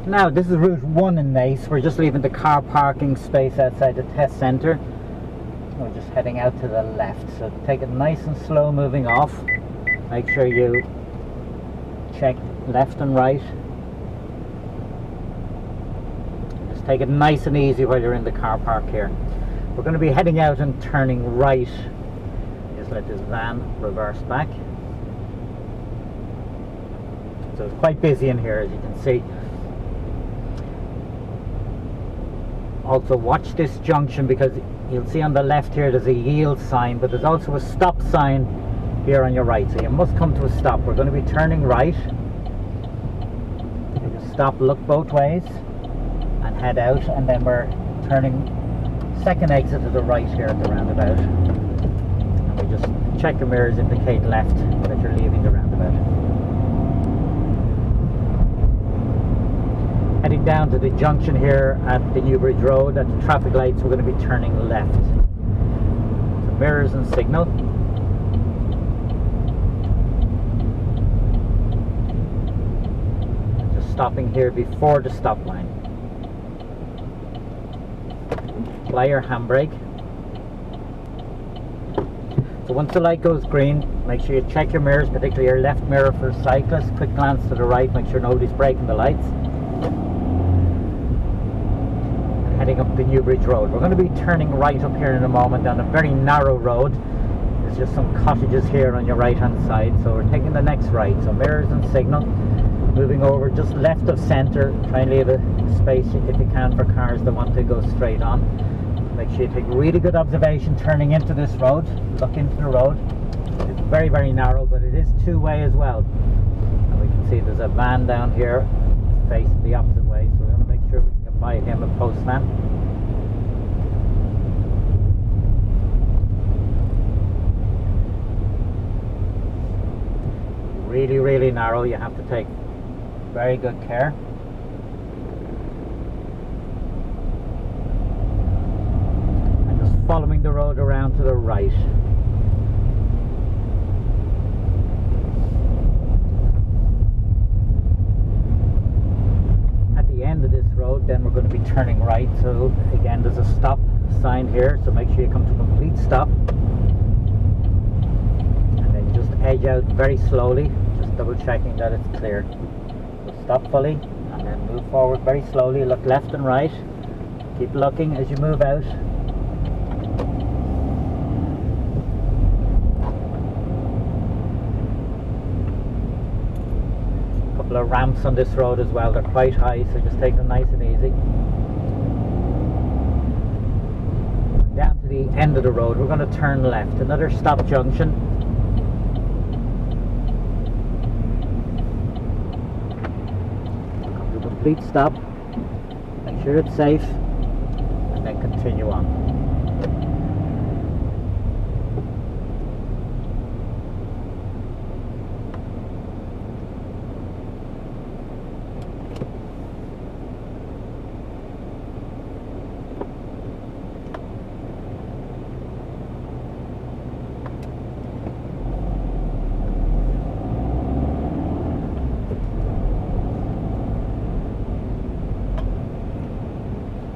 Now this is Route 1 in Naas. We're just leaving the car parking space outside the test centre. We're just heading out to the left, so take it nice and slow moving off. Make sure you check left and right. Just take it nice and easy while you're in the car park here. We're going to be heading out and turning right. Just let this van reverse back. So it's quite busy in here, as you can see. Also watch this junction, because you'll see on the left here there's a yield sign, but there's also a stop sign here on your right, so you must come to a stop. We're going to be turning right. You just stop, look both ways and head out, and then we're turning second exit to the right here at the roundabout, and we just check your mirrors, indicate left that you're leaving the roundabout. Heading down to the junction here at the Newbridge Road. At the traffic lights, we're going to be turning left. So mirrors and signal. Just stopping here before the stop line. Apply your handbrake. So once the light goes green, make sure you check your mirrors, particularly your left mirror for cyclists. Quick glance to the right, make sure nobody's braking the lights. Heading up the Newbridge Road. We're going to be turning right up here in a moment down a very narrow road. There's just some cottages here on your right hand side, so we're taking the next right. So mirrors and signal. Moving over just left of centre. Try and leave a space if you can for cars that want to go straight on. Make sure you take really good observation turning into this road. Look into the road. It's very, very narrow, but it is two-way as well. And we can see there's a van down here facing the opposite way, so we're going to make sure we can get by him, a postman. Really, really narrow. You have to take very good care. And just following the road around to the right. At the end of this road, then we're going to be turning right. So again, there's a stop sign here, so make sure you come to a complete stop. And then just edge out very slowly, just double checking that it's clear. So stop fully and then move forward very slowly. Look left and right. Keep looking as you move out. A couple of ramps on this road as well. They're quite high, so just take them nice and easy. Down to the end of the road, we're going to turn left. Another stop junction. Complete stop, make sure it's safe, and then continue on.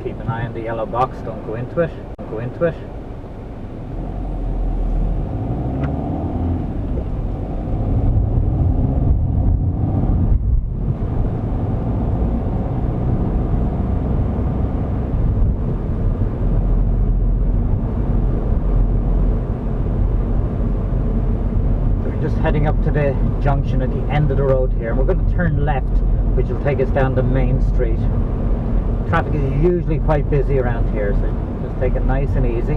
Keep an eye on the yellow box, don't go into it, don't go into it. So we're just heading up to the junction at the end of the road here, and we're going to turn left, which will take us down the main street. Traffic is usually quite busy around here, so just take it nice and easy.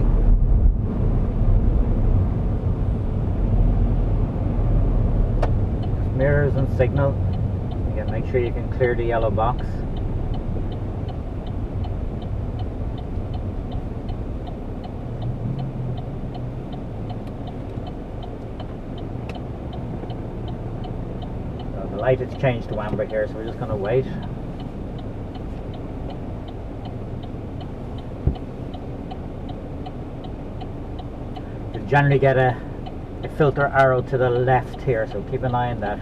Just mirrors and signal. Again, make sure you can clear the yellow box. So the light has changed to amber here, so we're just going to wait. Generally get a filter arrow to the left here, so keep an eye on that.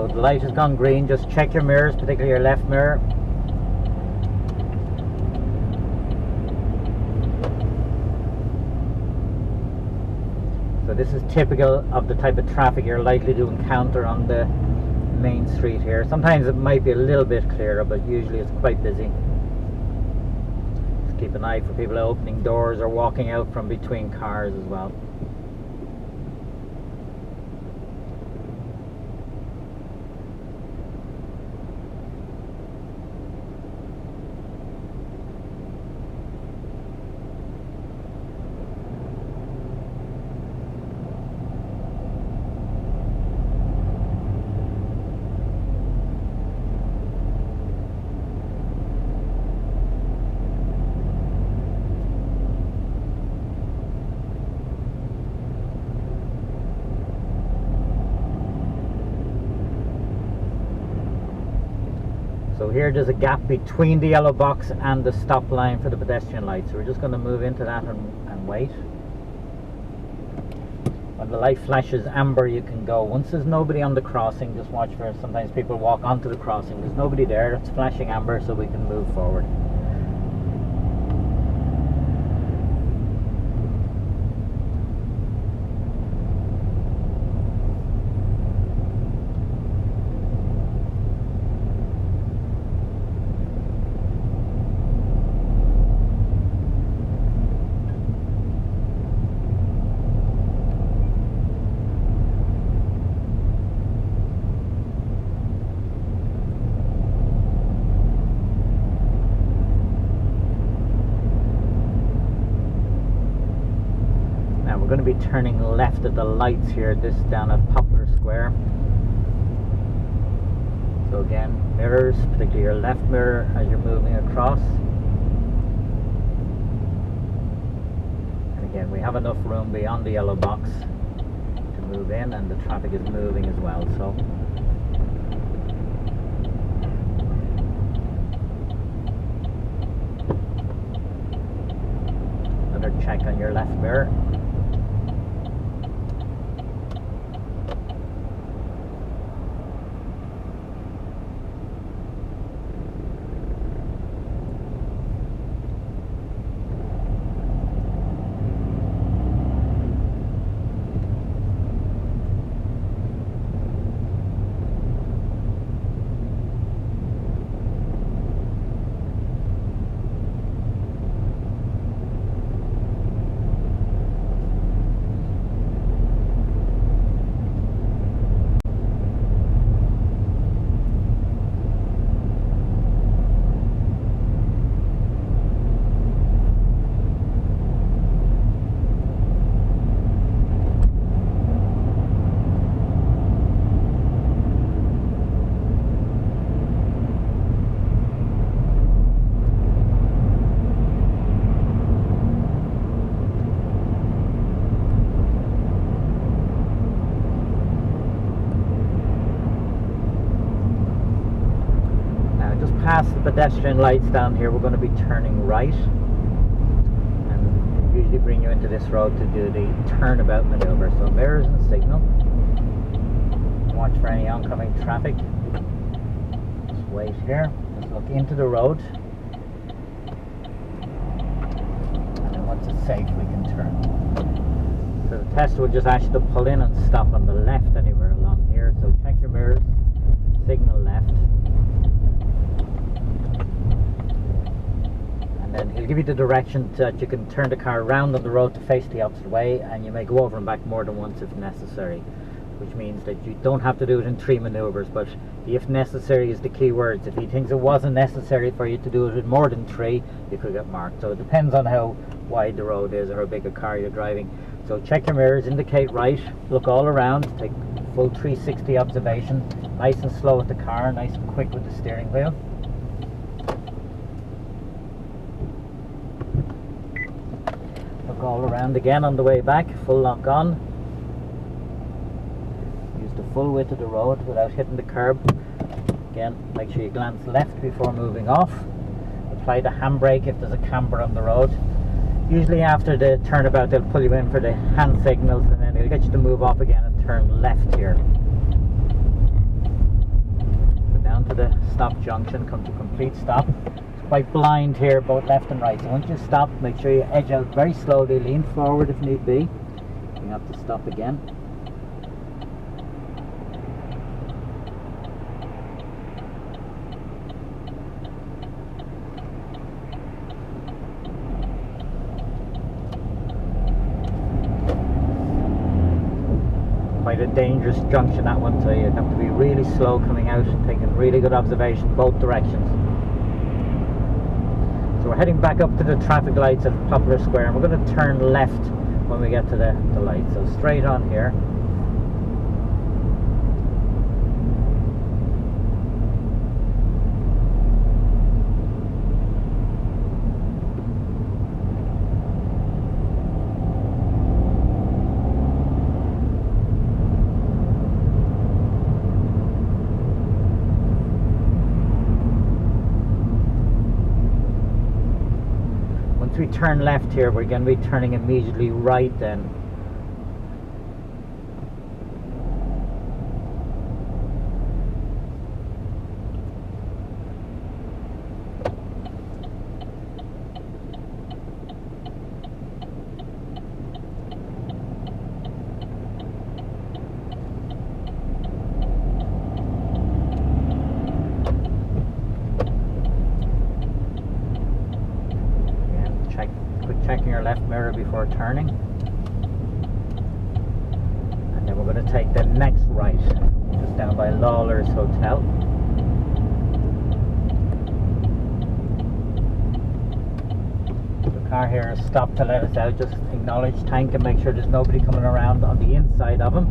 So the light has gone green. Just check your mirrors, particularly your left mirror. So this is typical of the type of traffic you're likely to encounter on the main street here. Sometimes it might be a little bit clearer, but usually it's quite busy. Just keep an eye for people opening doors or walking out from between cars as well. So here there's a gap between the yellow box and the stop line for the pedestrian light. So we're just going to move into that and wait. When the light flashes amber, you can go. Once there's nobody on the crossing, just watch for, sometimes people walk onto the crossing. There's nobody there, it's flashing amber, so we can move forward. We're going to be turning left at the lights here, this down at Poplar Square. So again, mirrors, particularly your left mirror as you're moving across. And again, we have enough room beyond the yellow box to move in, and the traffic is moving as well. So another check on your left mirror. Past the pedestrian lights down here, we're going to be turning right, and they usually bring you into this road to do the turnabout maneuver. So mirrors and signal, watch for any oncoming traffic, just wait here, just look into the road, and then once it's safe we can turn. So the test will just ask you to pull in and stop on the left anywhere along here, so check your mirrors, signal left. And then he'll give you the direction that you can turn the car around on the road to face the opposite way, and you may go over and back more than once if necessary, which means that you don't have to do it in 3 maneuvers, but the if necessary is the key words. If he thinks it wasn't necessary for you to do it in more than 3, you could get marked. So it depends on how wide the road is or how big a car you're driving. So check your mirrors, indicate right, look all around, take full 360 observation, nice and slow with the car, nice and quick with the steering wheel. Look all around again on the way back, full lock on. Use the full width of the road without hitting the curb. Again, make sure you glance left before moving off. Apply the handbrake if there's a camber on the road. Usually after the turnabout they'll pull you in for the hand signals, and then they'll get you to move off again and turn left here. onto the stop junction, come to complete stop. It's quite blind here, both left and right. So once you stop, make sure you edge out very slowly, lean forward if need be. You have to stop again. Quite a dangerous junction, that one, so you have to be really slow coming out, taking really good observation both directions. So we're heading back up to the traffic lights at Poplar Square, and we're going to turn left when we get to the light. So straight on here. Once we turn left here, we're going to be turning immediately right then. Checking your left mirror before turning, and then we're going to take the next right, just down by Lawler's Hotel. The car here has stopped to let us out. Just acknowledge tank and make sure there's nobody coming around on the inside of him.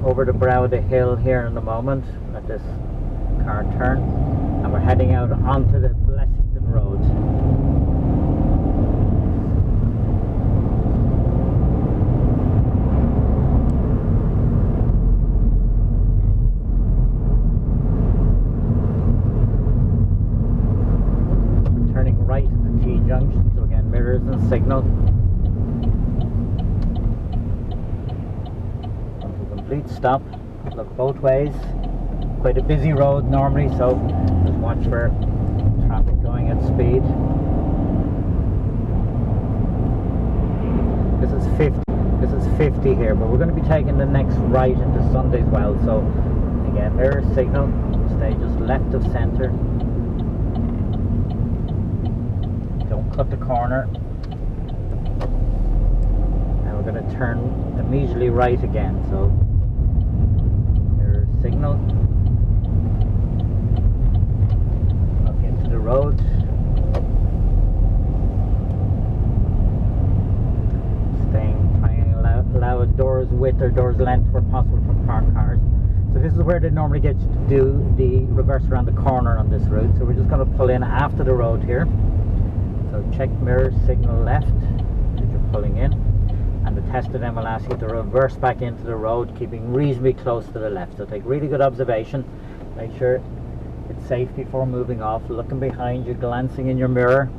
Over the brow of the hill here in a moment, let this car turn, and we're heading out onto the Blessington Road. We're turning right at the T junction, so again mirrors and signal. Stop, look both ways. Quite a busy road normally, so just watch for traffic going at speed. This is 50 here, but we're going to be taking the next right into Sundayswell, so again mirror signal, stay just left of centre, don't cut the corner, and we're going to turn immediately right again. So signal, up into the road, trying to allow doors width or doors length where possible from parked cars. So this is where they normally get you to do the reverse around the corner on this route, so we're just going to pull in after the road here. So check mirror signal left as you're pulling in, and the tester then will ask you to reverse back into the road, keeping reasonably close to the left. So take really good observation, make sure it's safe before moving off, looking behind you, glancing in your mirror.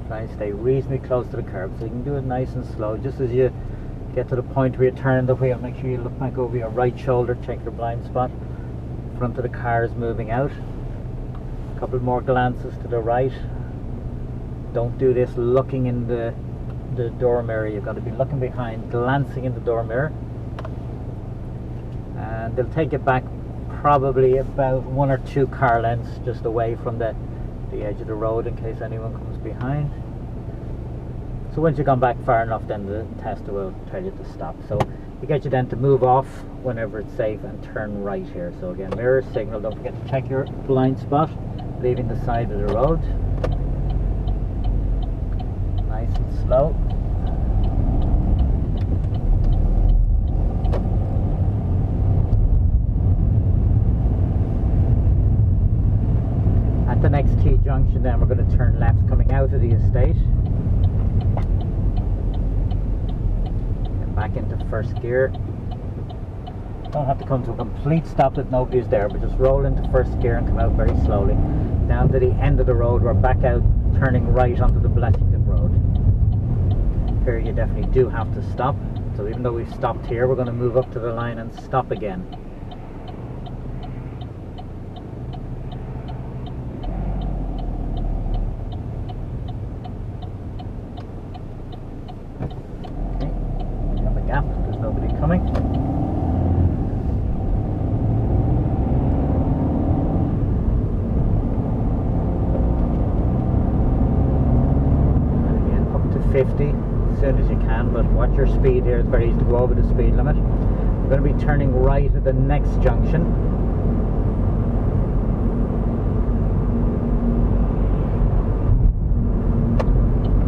Try and stay reasonably close to the curb, so you can do it nice and slow. Just as you get to the point where you turn the wheel, make sure you look back over your right shoulder, check your blind spot. Front of the car is moving out. A couple more glances to the right. Don't do this looking in the door mirror. You've got to be looking behind, glancing in the door mirror, and they'll take it back probably about 1 or 2 car lengths just away from the edge of the road in case anyone comes behind. So once you've gone back far enough, then the tester will tell you to stop. So we get you then to move off whenever it's safe and turn right here. So again, mirror signal, don't forget to check your blind spot, leaving the side of the road. Nice and slow. At the next T junction then we're going to turn left coming out of the estate. Get back into first gear. Don't have to come to a complete stop that nobody's there, but just roll into first gear and come out very slowly. Down to the end of the road, we're back out turning right onto the Blessington Road. Here you definitely do have to stop. So even though we've stopped here, we're going to move up to the line and stop again. Okay, we have a gap, there's nobody coming. And again, up to 50. As soon as you can, but watch your speed here. It's very easy to go over the speed limit. We're going to be turning right at the next junction.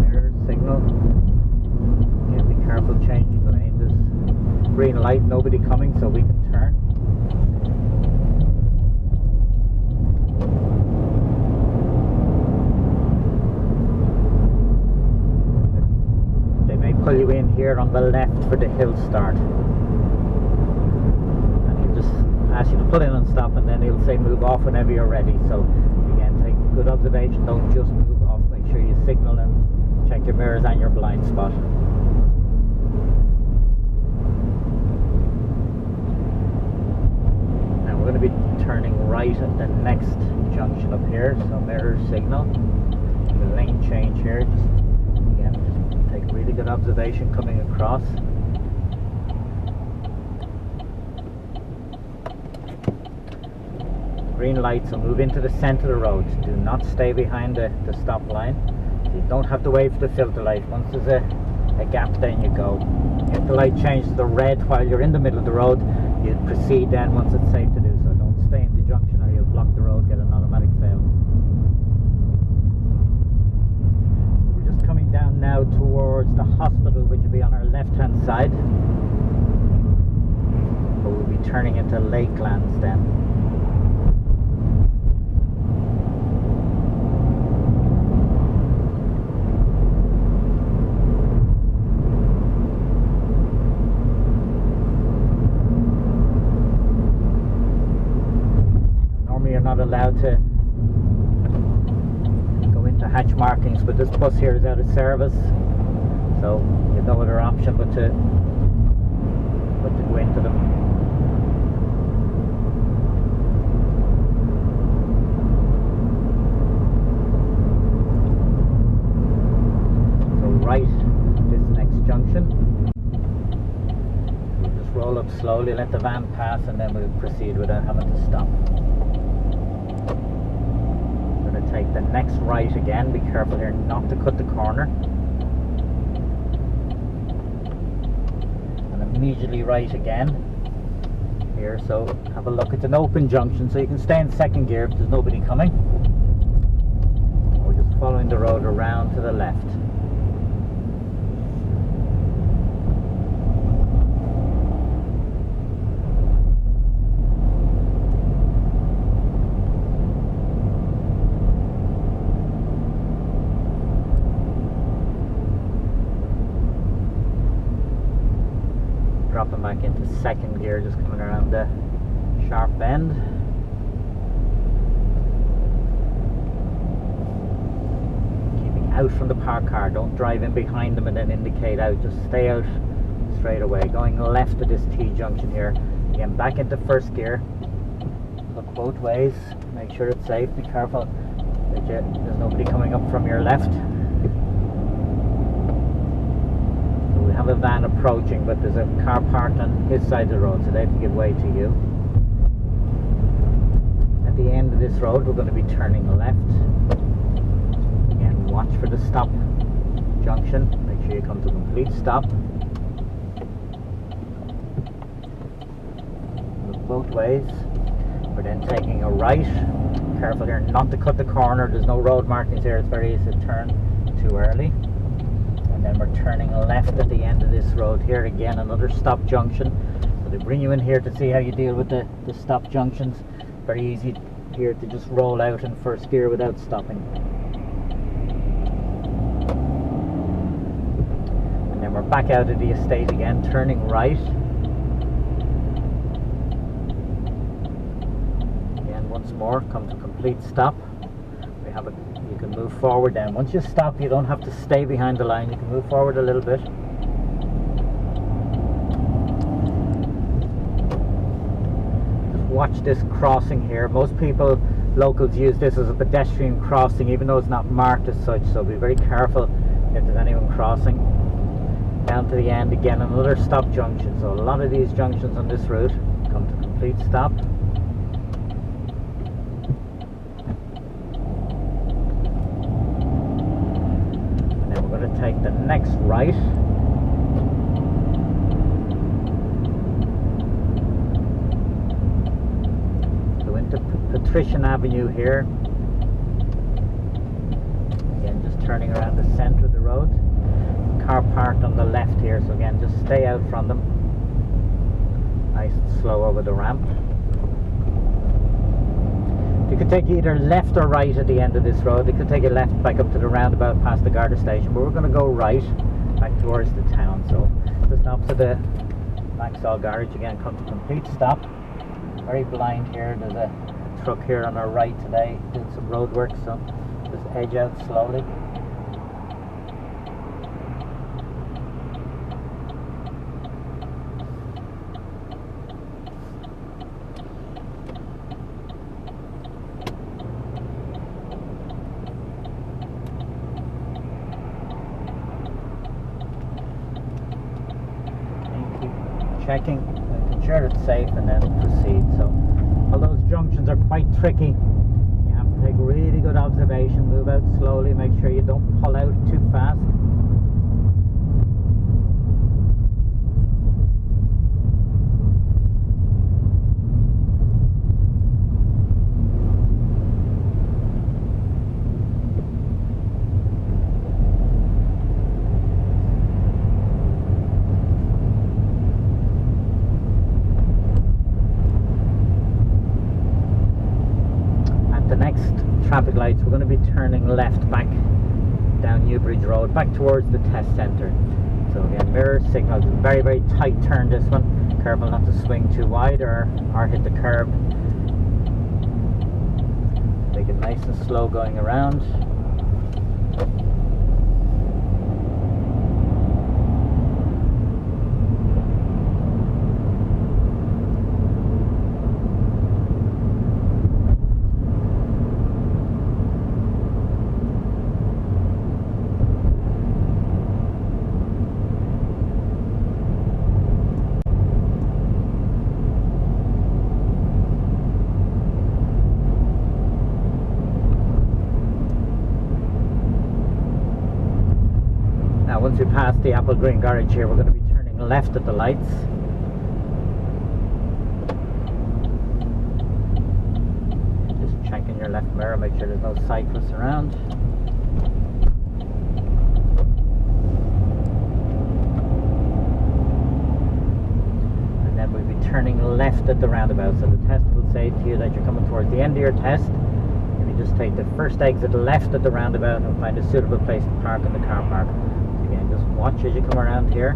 Mirror signal. Again, be careful changing lane. There's green light, nobody coming, so we can turn. Pull you in here on the left for the hill start, and he'll just ask you to pull in and stop, and then he'll say move off whenever you're ready. So again, take good observation, don't just move off, make sure you signal and check your mirrors and your blind spot. Now we're going to be turning right at the next junction up here, so mirror signal, the lane change here, just take really good observation coming across. Green light, so move into the centre of the road. Do not stay behind the stop line. You don't have to wait for the filter light. Once there's a gap, then you go. If the light changes to red while you're in the middle of the road, you proceed then once it's safe to do so. Don't stay in the junction or you'll block the road, get an automatic fail. Down now towards the hospital, which will be on our left hand side, but we'll be turning into Lakelands then. Normally you're not allowed to hatch markings, but this bus here is out of service, so you have no other option but to go into them. So right this next junction, we'll just roll up slowly, let the van pass, and then we'll proceed without having to stop. Take the next right again, be careful here not to cut the corner, and immediately right again here. So have a look, it's an open junction, so you can stay in second gear if there's nobody coming. We're just following the road around to the left. Dropping back into second gear, just coming around the sharp bend. Keeping out from the parked car, don't drive in behind them and then indicate out, just stay out straight away. Going left to this T-junction here, again back into first gear, look both ways, make sure it's safe, be careful that there's nobody coming up from your left. Have a van approaching, but there's a car parked on his side of the road, so they have to give way to you. At the end of this road, we're going to be turning left. Again, watch for the stop junction. Make sure you come to a complete stop. Look both ways. We're then taking a right. Careful here not to cut the corner. There's no road markings here. It's very easy to turn too early. Then we're turning left at the end of this road here, again another stop junction. So they bring you in here to see how you deal with the stop junctions. Very easy here to just roll out in first gear without stopping. And then And we're back out of the estate again, turning right. Again, once more, come to complete stop. We have you can move forward then. Once you stop, you don't have to stay behind the line. You can move forward a little bit. Just watch this crossing here. Most people, locals, use this as a pedestrian crossing, even though it's not marked as such, so be very careful if there's anyone crossing. Down to the end again, another stop junction. So a lot of these junctions on this route come to complete stop. And then we're going to take the next right. So into Patrician Avenue here. Again, just turning around the centre of the road. Car parked on the left here, so again, just stay out from them. Nice and slow over the ramp. You could take either left or right at the end of this road. You could take a left back up to the roundabout past the Garda station, but we're going to go right back towards the town. So just opposite the Maxall garage again, come to complete stop. Very blind here. There's a truck here on our right today doing some road work, so just edge out slowly. Checking, making sure it's safe, and then proceed. So all those junctions are quite tricky. You have to take really good observation, move out slowly, make sure you don't pull out too fast. Traffic lights, we're going to be turning left back down Newbridge Road, back towards the test centre. So again, mirror signals, very, very tight turn this one. Careful not to swing too wide or hit the curb. Make it nice and slow going around. Once we pass the Apple Green garage here, we're going to be turning left at the lights. Just checking your left mirror, make sure there's no cyclists around. And then we'll be turning left at the roundabout. So the test will say to you that you're coming towards the end of your test. If you just take the first exit left at the roundabout and find a suitable place to park in the car park. Again, just watch as you come around here.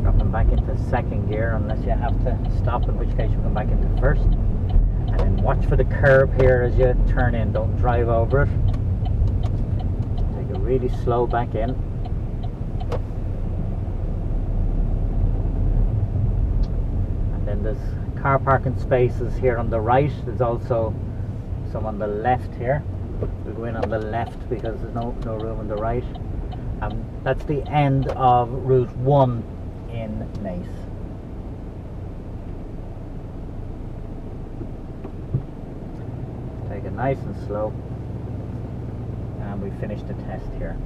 Dropping back into second gear unless you have to stop, in which case you come back into first. And then watch for the curb here as you turn in. Don't drive over it. Take it really slow back in. And then there's car parking spaces here on the right. There's also some on the left here. We'll go in on the left because there's no room on the right. That's the end of Route 1 in Naas. Take it nice and slow, and we finish the test here.